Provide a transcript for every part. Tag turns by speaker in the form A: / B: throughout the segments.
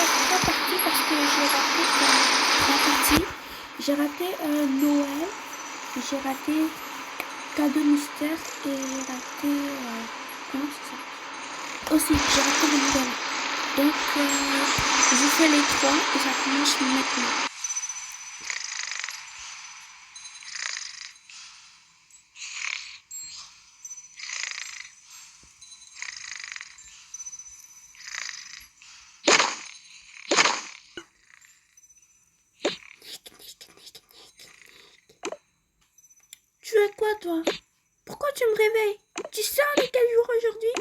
A: trois parties parce que j'ai raté trois parties. J'ai raté Noël, j'ai raté cadeau mystère et j'ai raté comment c'est ça? Aussi, j'ai raté le Noël. Donc je fais les trois et ça commence maintenant. Tu es quoi toi? Pourquoi tu me réveilles? Tu sais on est quel jour aujourd'hui?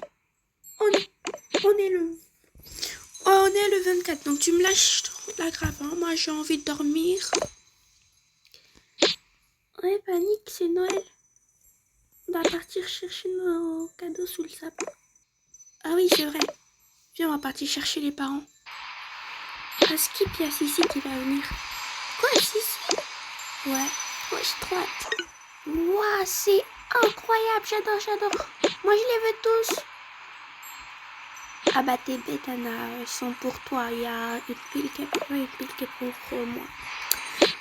A: On est le 24, donc tu me lâches la grave, hein? Moi j'ai envie de dormir. Ouais, panique, c'est Noël. On va partir chercher nos cadeaux sous le sapin. Ah oui, c'est vrai. Viens, on va partir chercher les parents. À Skip, il y a Sissi qui va venir. Quoi, Sissi? Ouais. Ouais, j'ai trop hâte. Waouh, c'est incroyable, j'adore. Moi, je les veux tous. Ah bah t'es bête, Anna, ils sont pour toi. Il y a une pile qui est pour toi et une pile qui est pour moi.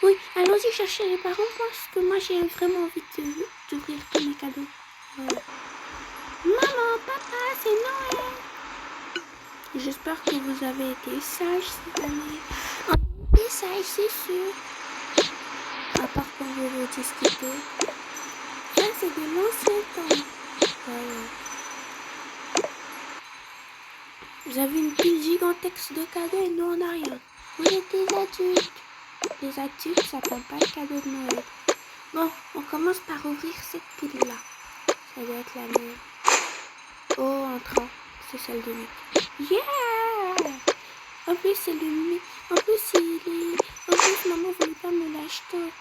A: Oui, allons-y chercher les parents parce que moi j'ai vraiment envie d'ouvrir tous mes cadeaux. Voilà. Maman, papa, c'est Noël. J'espère que vous avez été sages cette année. On a été sages, c'est sûr. À part quand vous vous discutez. Ça, c'est de l'ancien temps. Voilà. Vous avez une pile gigantesque de cadeaux et nous on n'a rien. Vous êtes des adultes. Les adultes, ça prend pas de cadeaux de Noël. Bon, on commence par ouvrir cette pile-là. Ça doit être la mienne. Oh, entrant, c'est celle de Nick. Yeah! En plus, c'est le mien. En plus, maman voulait pas me l'acheter.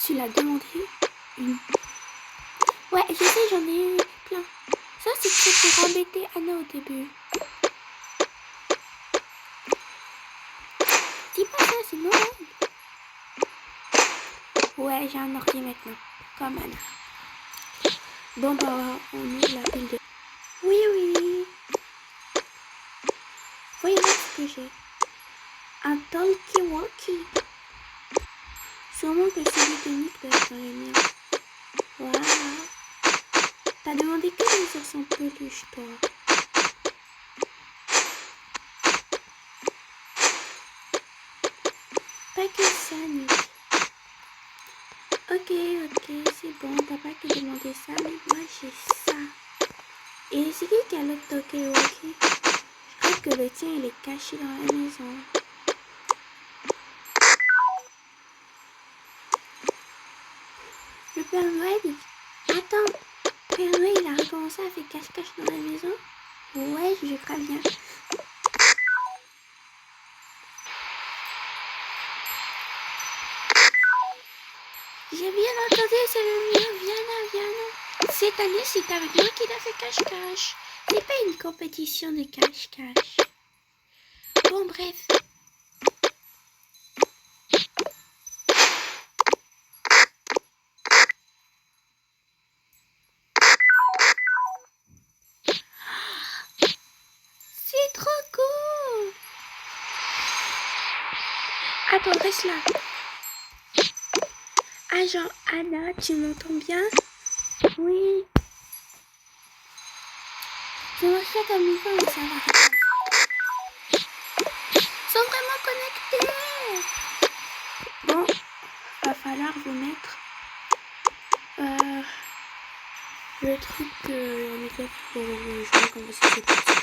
A: Tu l'as demandé une. Ouais, je sais, j'en ai eu plein. Ça, c'est pour embêter Anna au début. Dis pas ça, c'est Noël. Ouais, j'ai un ordi maintenant. Comme Anna. Bon, bah, on ouvre la pile de... Oui. Voyez voir ce que j'ai. Un talkie-walkie. Sûrement que celui de Nick doit être dans les miens. Waouh. T'as demandé que les ours en peluche, toi. Pas que ça, Nick. Ok, c'est bon, t'as pas que demander ça, mais moi j'ai ça. Et c'est qui a l'autre talkie-walkie? Je crois que le tien, il est caché dans la maison. Le Père Noël, attends, Père Noël, il a recommencé à faire cache-cache dans la maison? Ouais, je crois bien. J'ai bien entendu, c'est le mien, viens. Cette année, c'est avec moi qu'il a fait cache-cache. C'est pas une compétition de cache-cache. Bon, bref. C'est trop cool. Attends, reste là. Agent Anna, tu m'entends bien? Oui. Je me fais comme il faut, mais ça va. Ils sont vraiment connectés. Bon, va falloir vous mettre le truc en effet pour jouer comme ça c'est passé.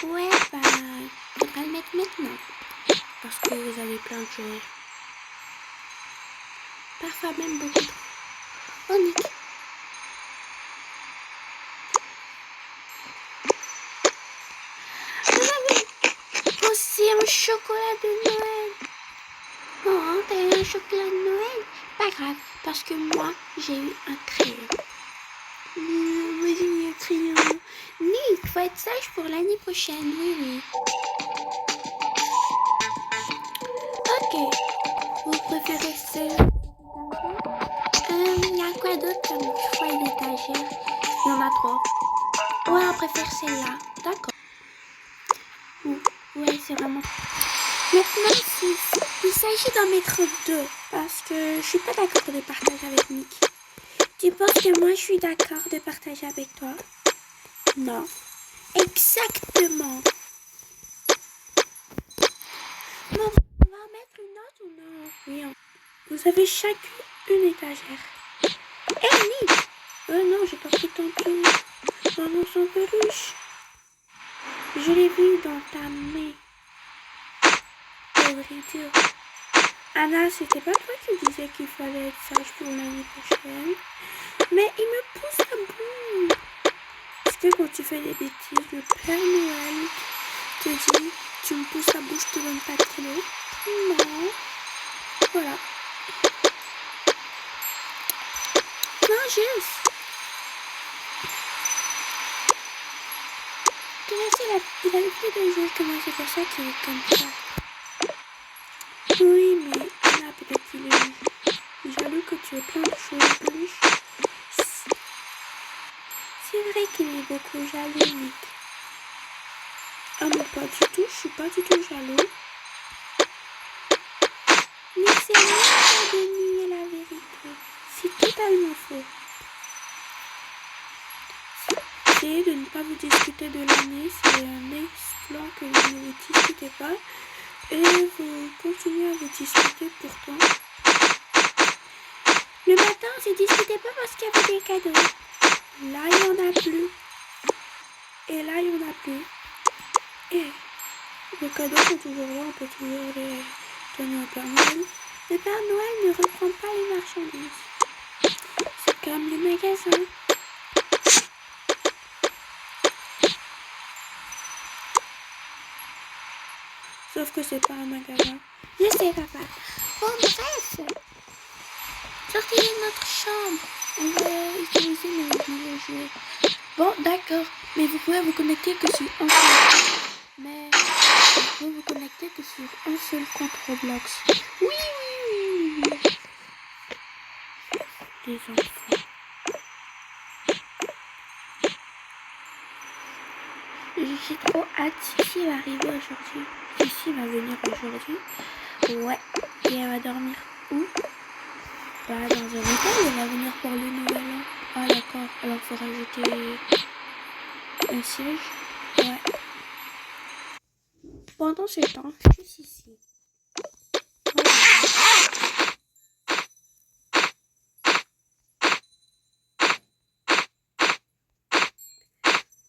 A: Ouais, bah, faudra le mettre maintenant. Parce que vous avez plein de jouets. Parfois même beaucoup trop. Oh, Nick. Vous avez aussi un chocolat de Noël. Oh, t'as eu un chocolat de Noël? Pas grave, parce que moi, j'ai eu un crayon. Moi, j'ai eu un crayon. Nick, faut être sage pour l'année prochaine, oui. Ok. Vous préférez ce... Il y a quoi d'autre comme choix d'étagère? Il y en a trop. Ouais, on préfère celle-là. D'accord. Ouais, c'est vraiment... Maintenant, il s'agit d'en mettre deux. Parce que je suis pas d'accord de partager avec Nick. Tu penses que moi, je suis d'accord de partager avec toi? Non. Exactement. Bon, on va en mettre une autre ou non? Oui, vous avez chacune une étagère. Hé, Nick! Non, j'ai pas pris ton tour. Dans mon sans peluche. Je l'ai vu dans ta main. Pauvre idiot. Anna, c'était pas toi qui disais qu'il fallait être sage pour l'année prochaine. Mais il me pousse à bout. Est-ce que quand tu fais des bêtises, le Père Noël te dit, tu me pousses à bout, je te donne pas de cadeau? Non. Voilà. Non, juste. Tu sais, il a l'habitude de jouer comme c'est pour ça qu'il est comme ça. Oui, mais Anna, peut-être qu'il est jaloux que tu aies plein de choses de peluche. C'est vrai qu'il est beaucoup jaloux, Nick. Ah, mais pas du tout, je suis pas du tout jaloux. Mais c'est moi qui ai nié la vérité. C'est totalement faux. Essayez de ne pas vous discuter de l'année, c'est un exploit que vous ne vous discutez pas. Et vous continuez à vous discuter pourtant. Le matin, on se discutait pas parce qu'il y avait des cadeaux. Là, il n'y en a plus. Et là, il n'y en a plus. Et les cadeaux sont toujours là, on peut toujours les donner au Père Noël. Le Père Noël ne reprend pas les marchandises. C'est comme les magasins. Sauf que c'est pas un magasin. Je sais, papa. Bon, bref. Sortez de notre chambre. On va utiliser nos nouveaux jouets. Bon, d'accord. Mais vous pouvez vous connecter que sur un seul. Mais vous pouvez vous connecter que sur un seul compte Roblox. Oui. Les enfants. J'ai trop hâte. Cici va arriver aujourd'hui. Cici va venir aujourd'hui. Ouais. Et elle va dormir où? Pas dans un hôtel. Elle va venir pour le nouvel an. Ah d'accord. Alors il faut rajouter un siège. Ouais. Pendant ce temps, je suis ici.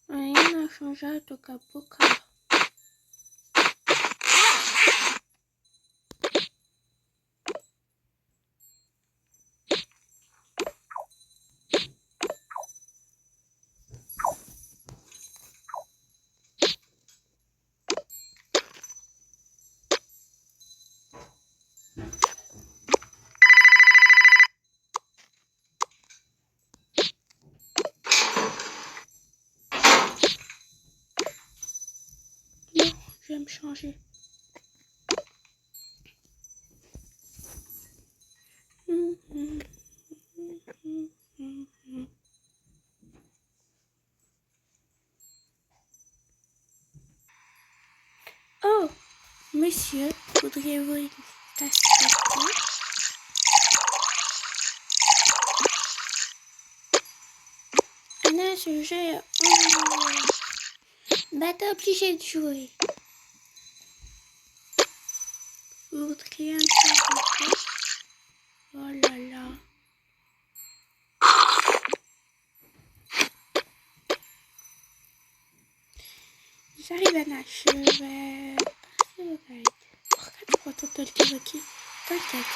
A: Rien n'a changé à Toca Boca. Non, je vais me changer. Oh, monsieur, voudriez-vous une tasse de thé? Anna se jette en l'air. Bah, t'es obligé de jouer. Vous voudriez un café? Oh là là. J'arrive, Anna, je vais passer le guide. Regarde, tu crois ton talkie-walkie? T'inquiète.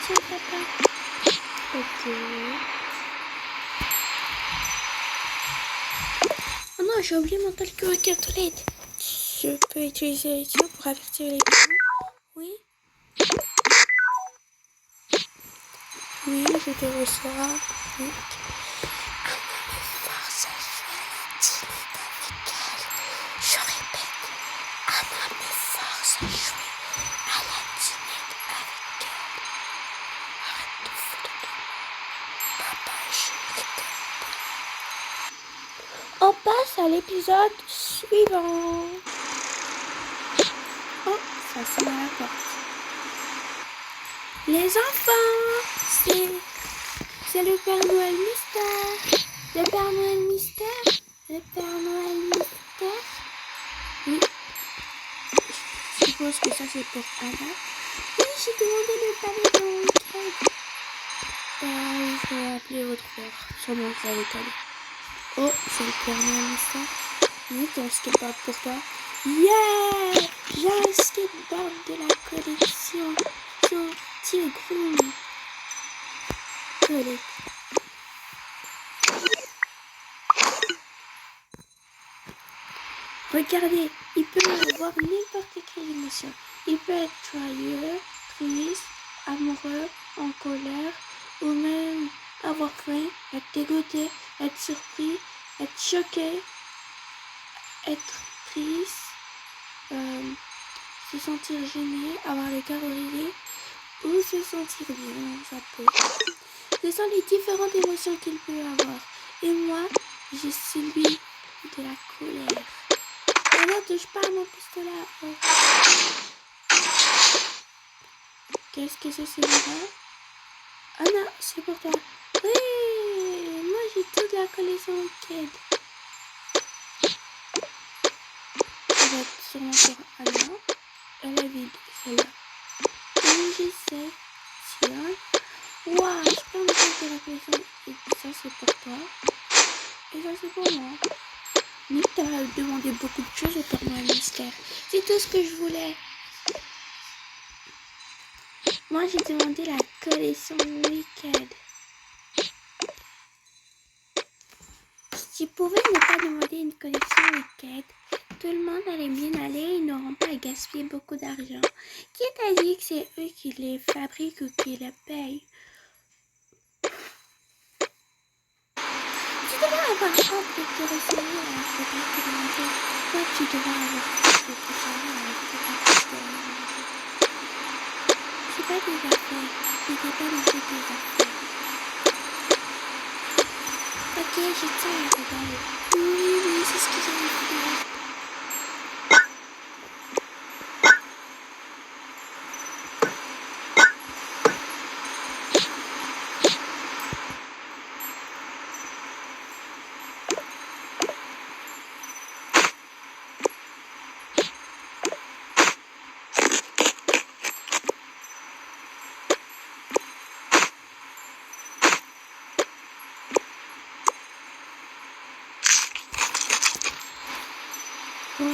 A: Tiens, papa. Ok. Oh non, j'ai oublié mon talkie-walkie en toilette. Je peux utiliser les tuyaux pour avertir les parents? Oui. Oui, je te reçois. Oui. Force à jouer à la dîner avec elle. Je répète, Anna me force à jouer à la dîner avec elle. Arrête de foutre de moi. Papa, je on passe à l'épisode suivant. Oh, ça sonne à la porte. Les enfants, c'est le Père Noël mystère. Le Père Noël mystère. Le Père Noël mystère. Oui, je suppose que ça c'est pour Anna. Oui, j'ai demandé le palais dans le week-end. Je vais appeler votre père. Sûrement que ça va l'étaler. Oh, c'est le Père Noël mystère. Oui, t'as un skateboard pour toi. Yeah! J'ai un skateboard de la collection Tigron. Regardez, il peut avoir n'importe quelle émotion. Il peut être joyeux, triste, amoureux, en colère, ou même avoir faim, être dégoûté, être surpris, être choqué, être triste, se sentir gêné, avoir le cœur brisé, ou se sentir bien dans sa peau. Ce sont les différentes émotions qu'il peut avoir. Et moi, j'ai celui de la colère. Ah non, touche pas à mon pistolet. Oh. Qu'est-ce que c'est celui-là? Ah non, c'est pour toi. Oui, moi j'ai toute la collection Ked. Ça va être sûrement pour Anna. Elle est vide, celle-là. Oui, je sais. Tiens. Waouh, je prends le compte de la collection. Et ça c'est pour toi. Et ça c'est pour moi. Nick, t'as demandé beaucoup de choses au Père Noël mystère. C'est tout ce que je voulais. Moi, j'ai demandé la collection Wicked. Si tu pouvais ne pas demander une collection Wicked, tout le monde allait bien aller et n'auront pas à gaspiller beaucoup d'argent. Qui t'a dit que c'est eux qui les fabriquent ou qui les payent? Tu devrais avoir honte de te ressembler à la fabrique de manger. Toi, tu devrais avoir honte de te ressembler à la fabrique de manger. C'est pas des affaires. Je n'ai pas mangé des affaires. Ok, je tiens la poubelle. Oui, c'est ce que j'ai envie de faire. Wow.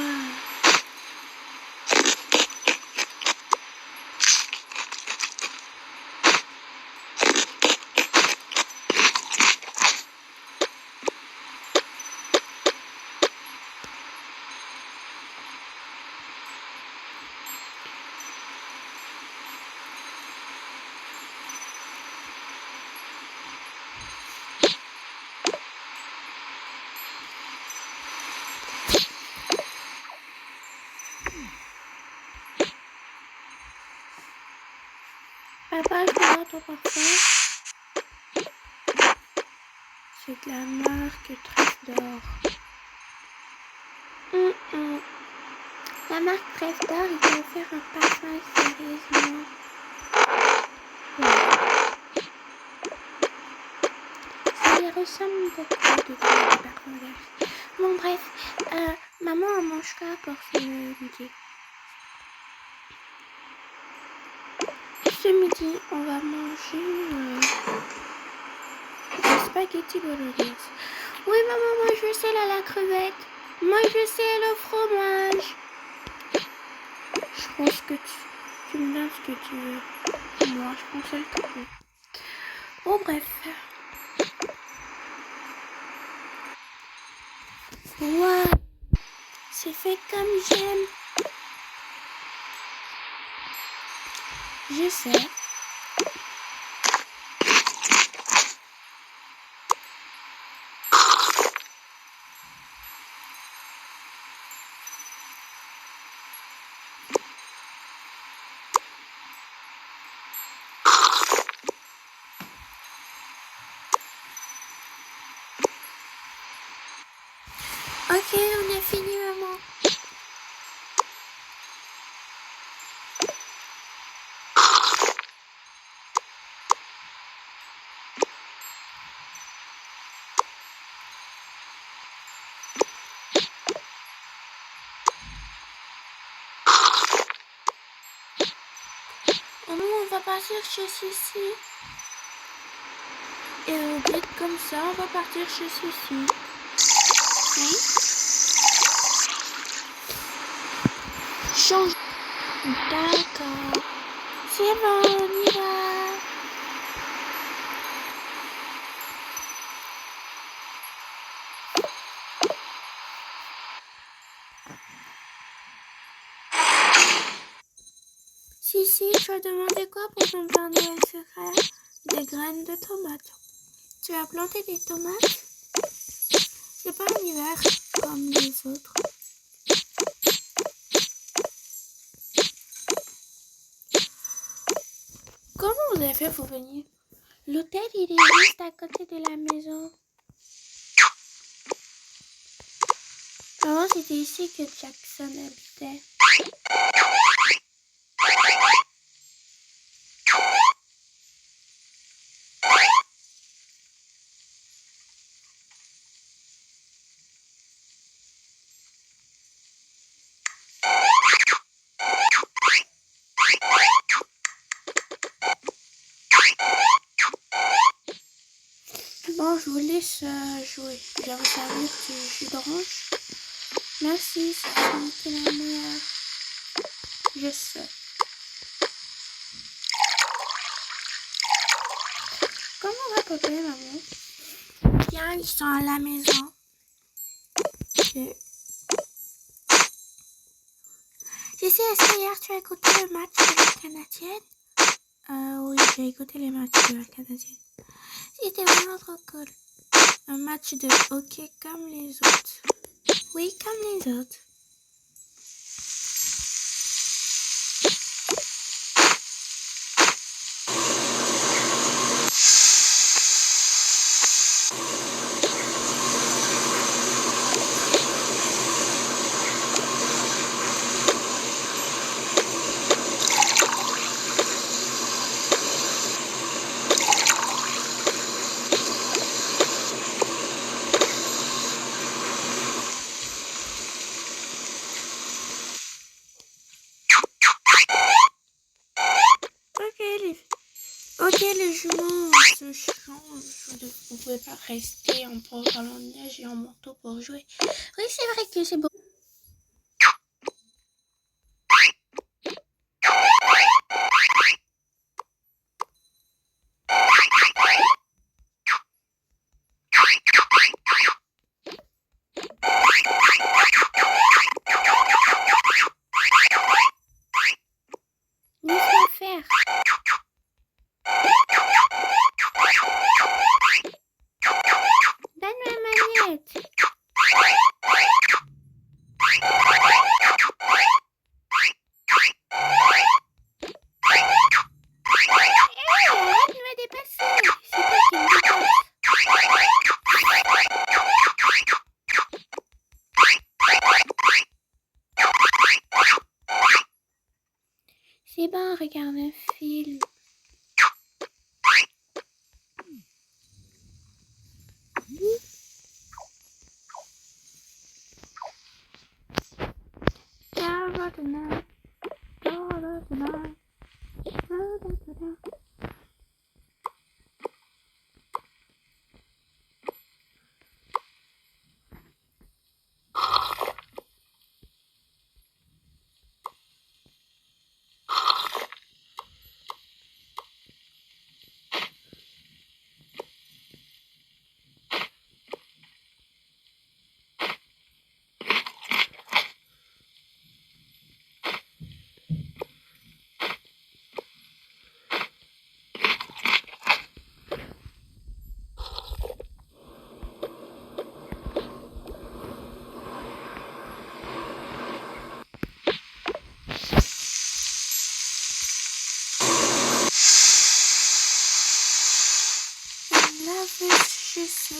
A: Papa, je vois ton parfum. C'est de la marque Trèfle d'Or. La marque Trèfle d'Or, il peut faire un parfum sérieusement. Ouais. Ça y ressemble beaucoup de parfums verts. Bon, bref, maman, on mange quoi pour ce midi? Ce midi, on va manger des spaghettis bolognaises. Oui, maman, moi je veux celle à la crevette. Moi je veux celle au fromage. Je pense que tu me donnes ce que tu veux. Moi, je prends celle que tu veux. Bon, bref. Waouh, c'est fait comme j'aime. Je sais. Ok, on a fini, maman. Maman, on va partir chez Sissi. Et au but comme ça, on va partir chez Sissi. Oui. Change. D'accord. C'est bon, on y va. Sissi, tu as demandé quoi pour ton Père Noël secret? Des graines de tomates. Tu as planté des tomates? C'est pas un hiver comme les autres. Comment vous avez fait pour venir? L'hôtel, il est juste à côté de la maison. Avant, c'était ici que Jackson habitait. Bon, je vous laisse jouer. Je vais vous servir du jus d'orange. Merci, c'est la meilleure. Je sais. Comment va papa et maman? Bien, ils sont à la maison. Et... Jessie, est-ce que hier tu as écouté le match de la Canadienne? Oui, j'ai écouté les matchs de la Canadienne. C'était vraiment trop cool. Un match de hockey comme les autres. Oui, comme les autres. Ok, les jumeaux se changent. Vous ne pouvez pas rester en pantalon de neige et en manteau pour jouer. Oui, c'est vrai que c'est beau. Laisse-moi faire. Donne ma manette. Arrête de me dépasser. C'est toi qui me dépasse. C'est bon, regarde un film. Je sais,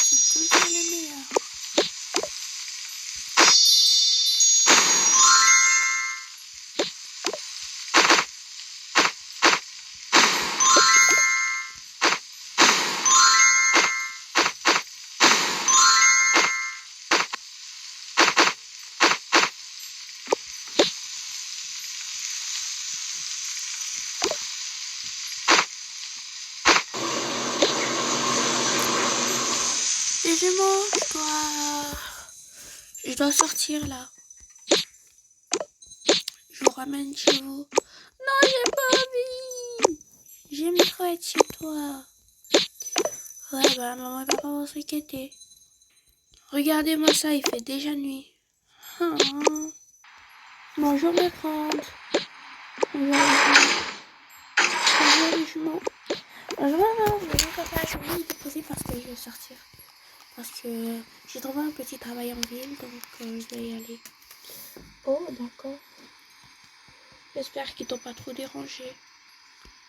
A: c'est toujours le meilleur. je dois sortir là. Je vous ramène chez vous. Non, j'ai pas envie. J'aime trop être chez toi. Ouais, bah maman et papa vont s'inquiéter. Regardez-moi ça, il fait déjà nuit. Oh. Bonjour mes grandes. Bonjour les jumeaux. Bonjour, papa, je vais vous déposer parce que je vais sortir. Parce que j'ai trouvé un petit travail en ville, donc je vais y aller. Oh, d'accord. J'espère qu'ils t'ont pas trop dérangé.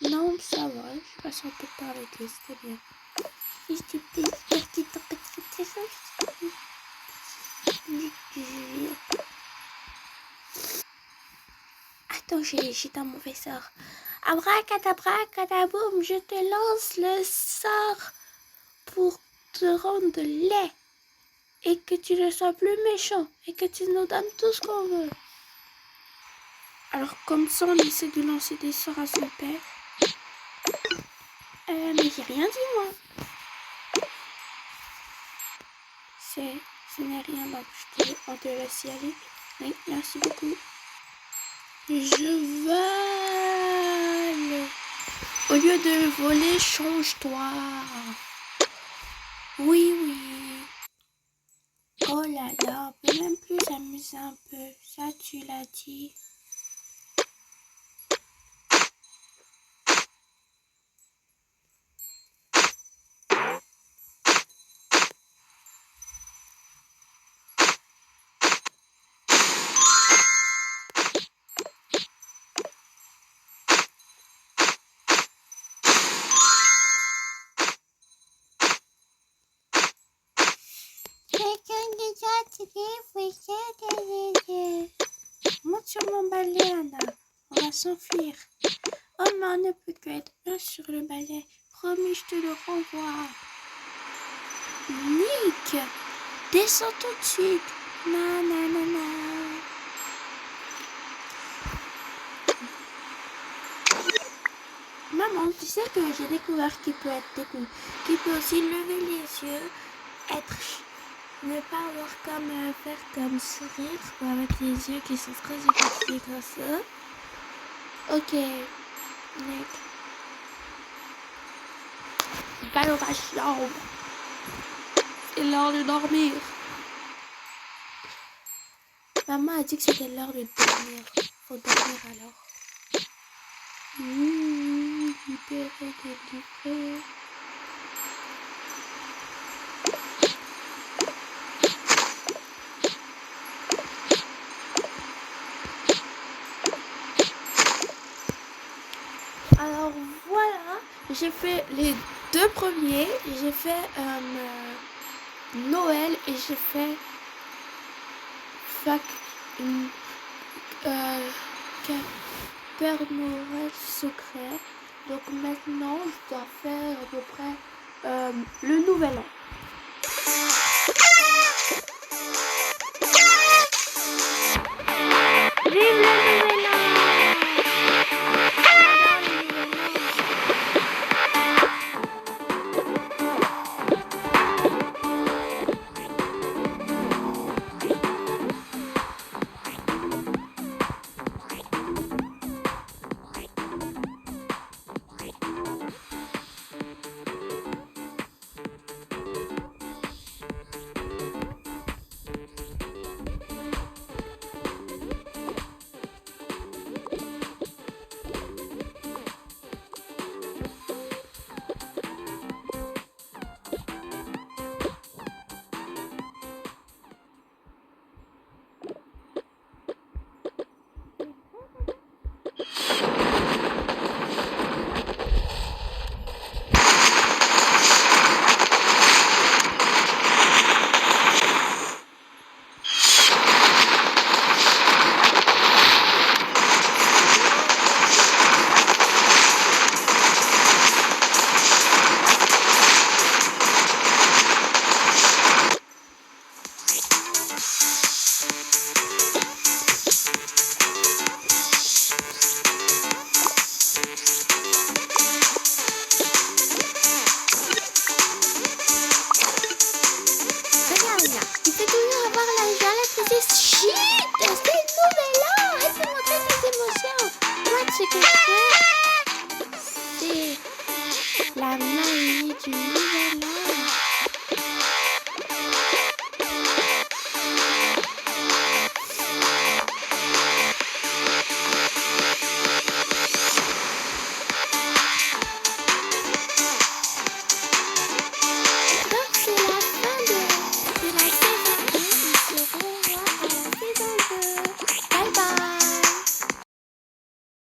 A: Non, ça va, je passe un peu de temps avec eux, c'était bien. Attends, j'ai un mauvais sort. Abracadabra, cadaboum, je te lance le sort pour te rendre laid. Et que tu ne sois plus méchant. Et que tu nous donnes tout ce qu'on veut. Alors comme ça, on essaie de lancer des sorts à son père. Mais j'ai rien dit, moi. Ce n'est rien, donc on te laisse y aller. Oui, merci beaucoup. Je vole. Au lieu de voler, change-toi. Oui, oui. Oh là là, on peut même plus s'amuser un peu. Ça, tu l'as dit. Monte sur mon balai, Anna. On va s'enfuir. Oh, mais on ne peut que être un sur le balai. Promis, je te le renvoie. Nick, descends tout de suite. Nanana. Maman, tu sais que j'ai découvert qu'il peut aussi lever les yeux, ne pas avoir comme faire comme sourire ou avec les yeux qui sont très écartés comme ça. Ok, Nick. Va dans ta chambre. C'est l'heure de dormir. Maman a dit que c'était l'heure de dormir. Faut dormir alors. Libéré, délivré. Alors voilà, j'ai fait les deux premiers. J'ai fait Noël et j'ai fait Père Noël secret. Donc maintenant, je dois faire à peu près le nouvel an. Vive le nouvel an! Noël, du nouvel